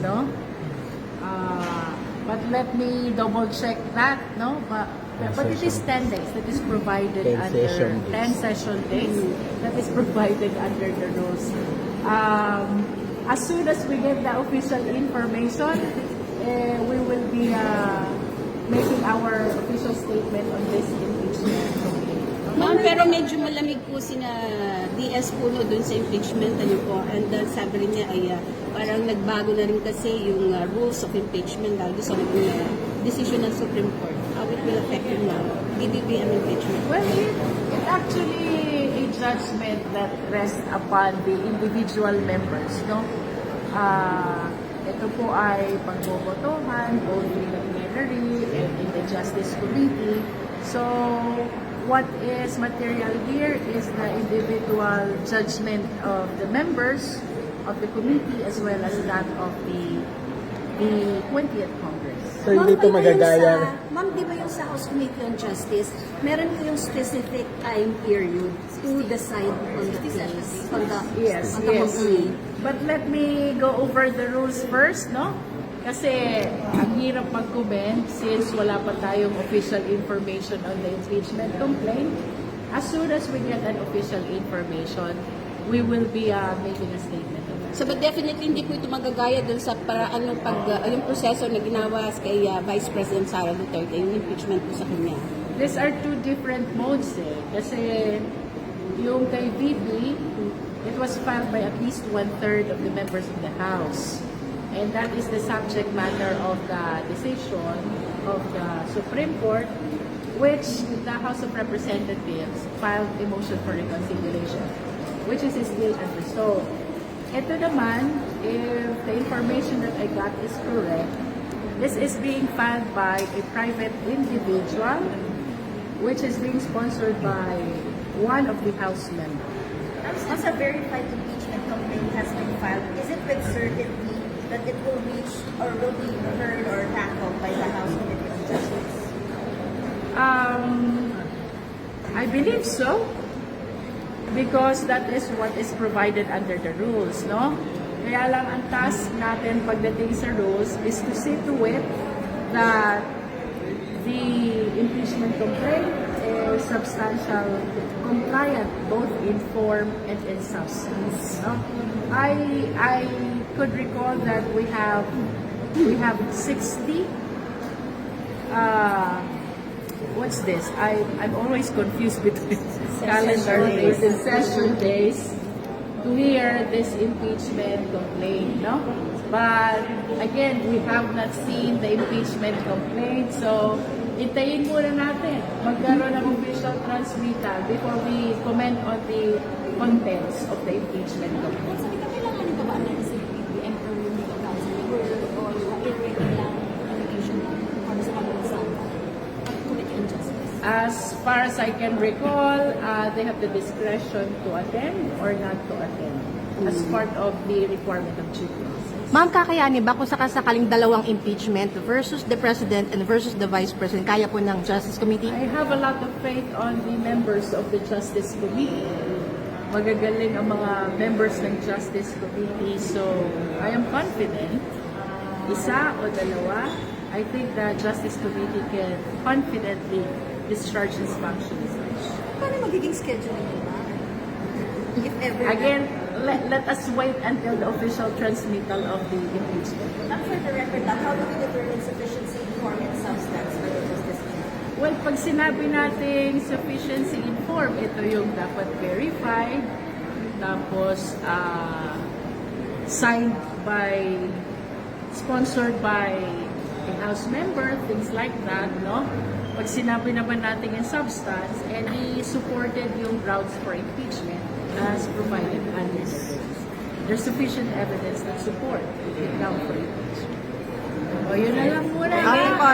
no? But let me double check that, no? But it is 10 days that is provided 10 under session days. 10 session days that is provided under the rules. As soon as we get the official information, we will be making our official statement on this impeachment complaint. Ma'am, pero medyo malamig po sina DS Puno dun sa impeachment, ano po, and sabi rin niya ay parang nagbago na rin kasi yung rules of impeachment dahil sa decision ng Supreme Court. How it will affect yung DBBM impeachment? Well, it actually a judgment that rests upon the individual members, no? Ito po ay pagbobotohan, both in the plenary and in the Justice Committee. So, what is material here is the individual judgment of the members of the committee as well as that of the 20th Congress. So hindi po magagaya. Ma'am, di ba yung sa House Committee on Justice, meron po yung specific time period to decide on the case, on the complaint. But let me go over the rules first, no? Kasi ang hirap mag-comment since wala pa tayong official information on the impeachment complaint. As soon as we get an official information, we will be making a statement on that. So, but definitely hindi po ito magagaya dun sa paraan ng yung proseso na ginawa kay Vice President Sara Duterte, yung impeachment po sa kanya. These are two different modes Kasi yung kay VP, it was filed by at least 1/3 of the members of the House. And that is the subject matter of the decision of the Supreme Court, which the House of Representatives filed a motion for reconsideration, which is still unresolved. Ito naman, if the information that I got is correct, this is being filed by a private individual, which is being sponsored by one of the House members. As a verified impeachment complaint has been filed, is it with certainty that it will reach or will be heard or tackled by the House Committee on Justice? I believe so. Because that is what is provided under the rules, no? Kaya lang ang task natin pagdating sa rules is to see to it that the impeachment complaint is substantial, compliant both in form and in substance. No? I could recall that we have 60. What's this? I'm always confused between calendar days and session days to hear this impeachment complaint, no? But again, we have not seen the impeachment complaint, so hintayin muna natin magkaroon ng official transmittal before we comment on the contents of the impeachment complaint. Sabi ka, kailangan nito ba na sa BBM or yung legal counsel or irregular lang allegation para sa pag-usapan at Committee on Justice? As far as I can recall, they have the discretion to attend or not to attend as part of the requirement of due process. Ma'am, kakayanin ba kung sakasakaling dalawang impeachment versus the President and versus the Vice President, kaya po ng Justice Committee? I have a lot of faith on the members of the Justice Committee. Magagaling ang mga members ng Justice Committee, so I am confident, isa o dalawa, I think the Justice Committee can confidently discharge its functions. Paano magiging schedule nito ba? If ever. Again, let us wait until the official transmittal of the impeachment. Not for the record, how do we determine sufficiency in form and substance for the Justice Committee? Well, pag sinabi natin sufficiency in form, ito yung dapat verified, tapos signed by, sponsored by a House member, things like that, no? Pag sinabi naman natin in substance, and he supported yung grounds for impeachment as provided under the rules. There's sufficient evidence that support the ground for impeachment. O, yun na lang muna. Okay po.